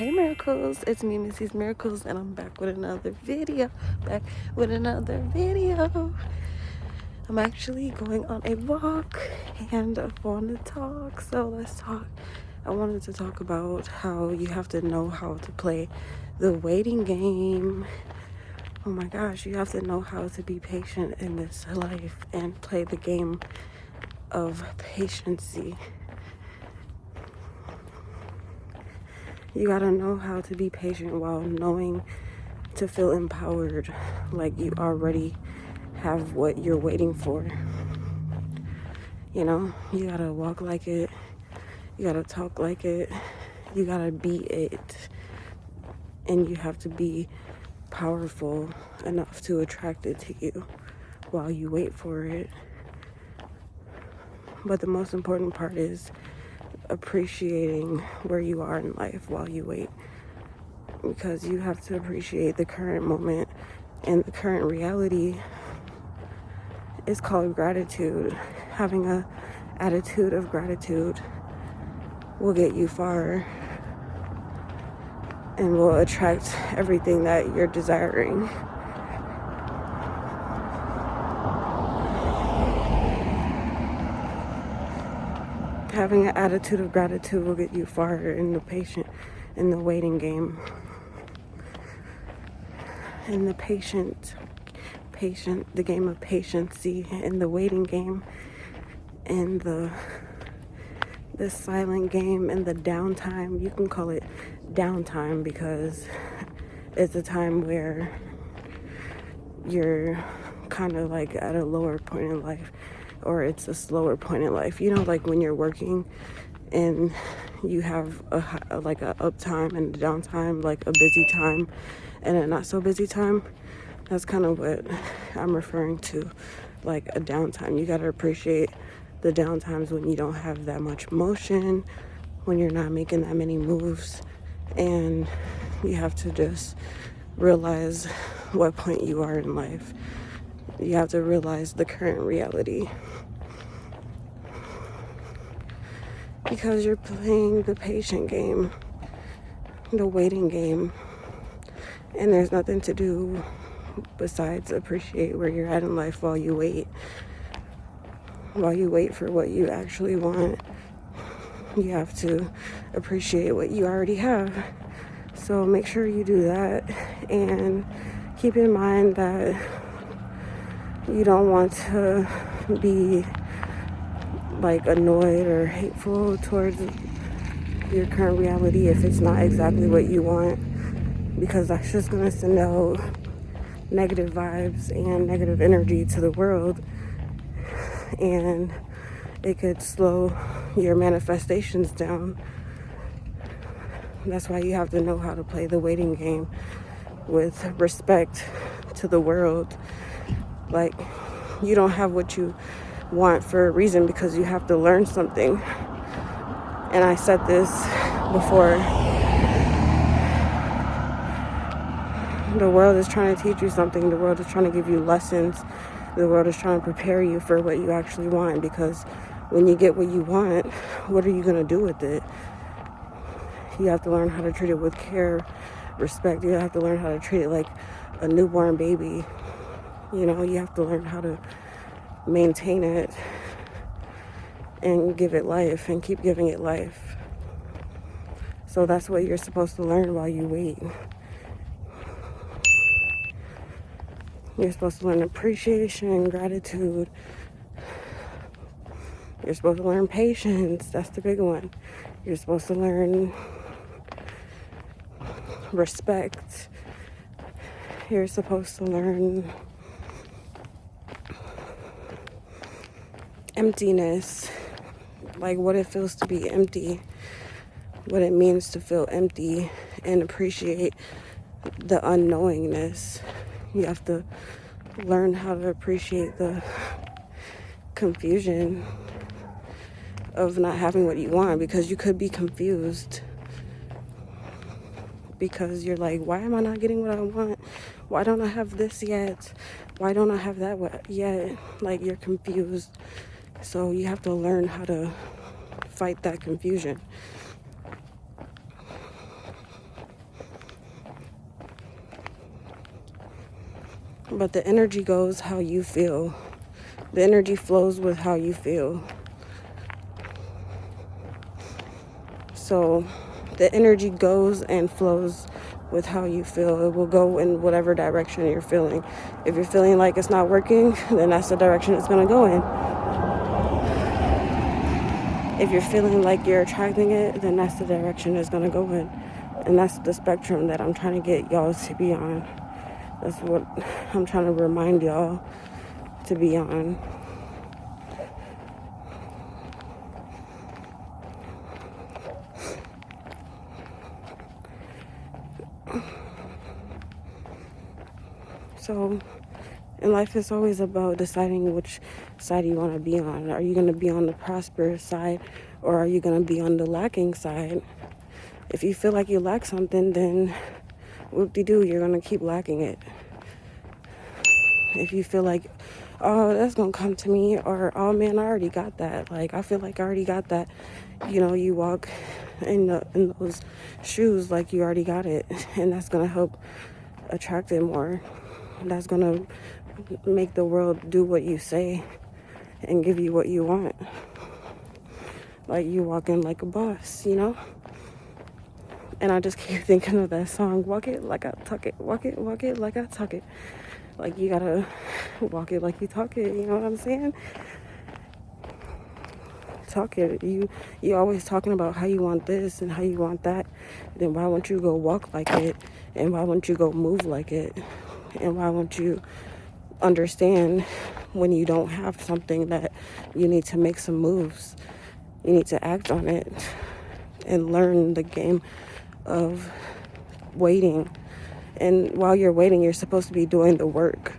Hey miracles, it's me, Missy's Miracles, and I'm back with another video. I'm actually going on a walk and I want to talk, so let's talk. I wanted to talk about how you have to know how to play the waiting game. Oh my gosh, you have to know how to be patient in this life and play the game of patience. You gotta know how to be patient while knowing to feel empowered, like you already have what you're waiting for. You know, you gotta walk like it, you gotta talk like it, you gotta be it, and you have to be powerful enough to attract it to you while you wait for it. But the most important part is appreciating where you are in life while you wait, because you have to appreciate the current moment, and the current reality is called gratitude. Having a attitude of gratitude will get you far and will attract everything that you're desiring. Having an attitude of gratitude will get you far in the waiting game. In the the game of patience, in the waiting game, in the silent game, and the downtime. You can call it downtime because it's a time where you're kind of like at a lower point in life, or it's a slower point in life. You know, like when you're working and you have a up time and a downtime, like a busy time and a not so busy time. That's kind of what I'm referring to, like a downtime. You got to appreciate the downtimes when you don't have that much motion, when you're not making that many moves, and you have to just realize what point you are in life. You have to realize the current reality, because you're playing the patient game, the waiting game, and there's nothing to do besides appreciate where you're at in life while you wait for what you actually want. You have to appreciate what you already have. So make sure you do that, and keep in mind that you don't want to be like annoyed or hateful towards your current reality if it's not exactly what you want, because that's just going to send out negative vibes and negative energy to the world, and it could slow your manifestations down. That's why you have to know how to play the waiting game with respect to the world. Like, you don't have what you want for a reason, because you have to learn something. And I said this before. The world is trying to teach you something. The world is trying to give you lessons. The world is trying to prepare you for what you actually want, because when you get what you want, what are you going to do with it? You have to learn how to treat it with care, respect. You have to learn how to treat it like a newborn baby. You know, you have to learn how to maintain it and give it life and keep giving it life. So that's what you're supposed to learn while you wait. You're supposed to learn appreciation, gratitude. You're supposed to learn patience. That's the big one. You're supposed to learn respect. You're supposed to learn emptiness, like what it feels to be empty, what it means to feel empty, and appreciate the unknowingness. You have to learn how to appreciate the confusion of not having what you want, because you could be confused, because you're like, why am I not getting what I want? Why don't I have this yet? Why don't I have that yet? Like, you're confused. So you have to learn how to fight that confusion. But the energy goes how you feel. The energy flows with how you feel. So the energy goes and flows with how you feel. It will go in whatever direction you're feeling. If you're feeling like it's not working, then that's the direction it's going to go in. If you're feeling like you're attracting it, then that's the direction it's going to go in. And that's the spectrum that I'm trying to get y'all to be on. That's what I'm trying to remind y'all to be on. So, in life, it's always about deciding which side you want to be on. Are you going to be on the prosperous side, or are you going to be on the lacking side? If you feel like you lack something, then whoop-de-doo, you're going to keep lacking it. If you feel like, oh, that's going to come to me, or, oh, man, I already got that. Like, I feel like I already got that. You know, you walk in those shoes like you already got it, and that's going to help attract it more. That's going to make the world do what you say and give you what you want. Like you walking like a boss, you know? And I just keep thinking of that song, walk it like I tuck it, walk it like I tuck it. Like you gotta walk it like you talk it, you know what I'm saying? Talk it. You always talking about how you want this and how you want that. Then why won't you go walk like it? And why won't you go move like it? And why won't you understand when you don't have something that you need to make some moves? You need to act on it and learn the game of waiting. And while you're waiting, you're supposed to be doing the work.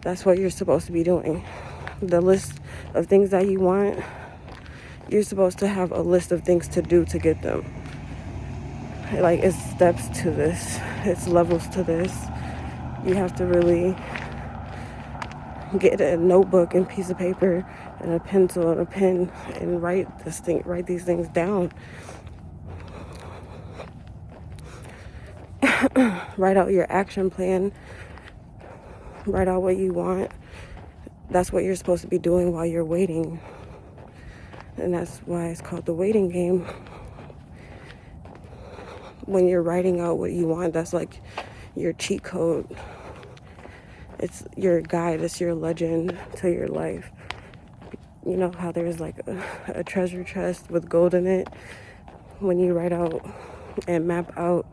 That's what you're supposed to be doing. The list of things that you want, you're supposed to have a list of things to do to get them. Like, it's steps to this. It's levels to this. You have to really get a notebook and piece of paper and a pencil and a pen and write these things down. Write out your action plan. Write out what you want. That's what you're supposed to be doing while you're waiting. And that's why it's called the waiting game. When you're writing out what you want, that's like your cheat code. It's your guide. It's your legend to your life. You know how there's like a treasure chest with gold in it? When you write out and map out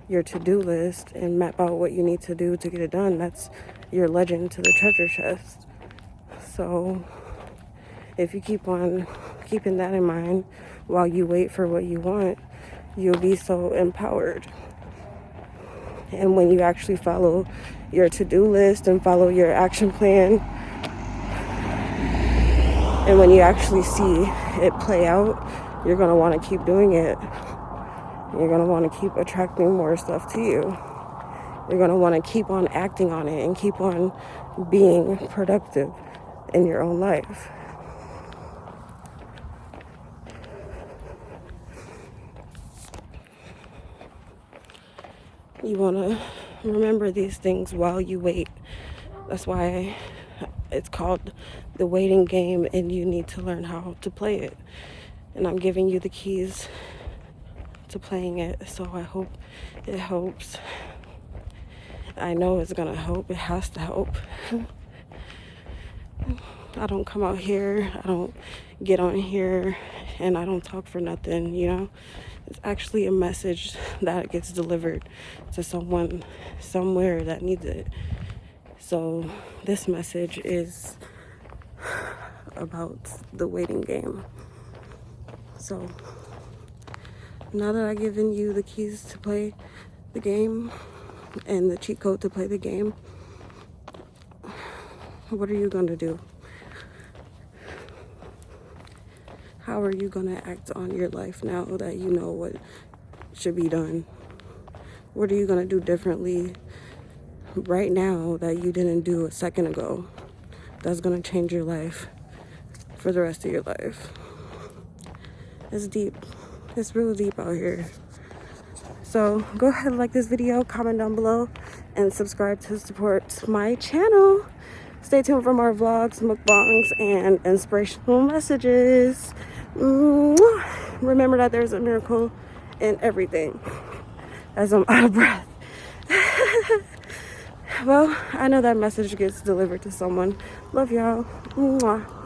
your to-do list and map out what you need to do to get it done, that's your legend to the treasure chest. So if you keep on keeping that in mind while you wait for what you want, you'll be so empowered. And when you actually follow your to-do list and follow your action plan, and when you actually see it play out, you're going to want to keep doing it. You're going to want to keep attracting more stuff to you. You're going to want to keep on acting on it and keep on being productive in your own life. You want to remember these things while you wait. That's why it's called the waiting game, and you need to learn how to play it. And I'm giving you the keys to playing it, so I hope it helps. I know it's gonna help. It has to help. I don't come out here, I don't get on here, and I don't talk for nothing, you know? It's actually a message that gets delivered to someone somewhere that needs it. So this message is about the waiting game. So now that I've given you the keys to play the game and the cheat code to play the game, what are you going to do? How are you going to act on your life now that you know what should be done? What are you going to do differently right now that you didn't do a second ago? That's going to change your life for the rest of your life. It's deep. It's real deep out here. So go ahead and like this video, comment down below, and subscribe to support my channel. Stay tuned for more vlogs, mukbangs, and inspirational messages. Mwah. Remember that there's a miracle in everything. As I'm out of breath. Well, I know that message gets delivered to someone. Love y'all. Mwah.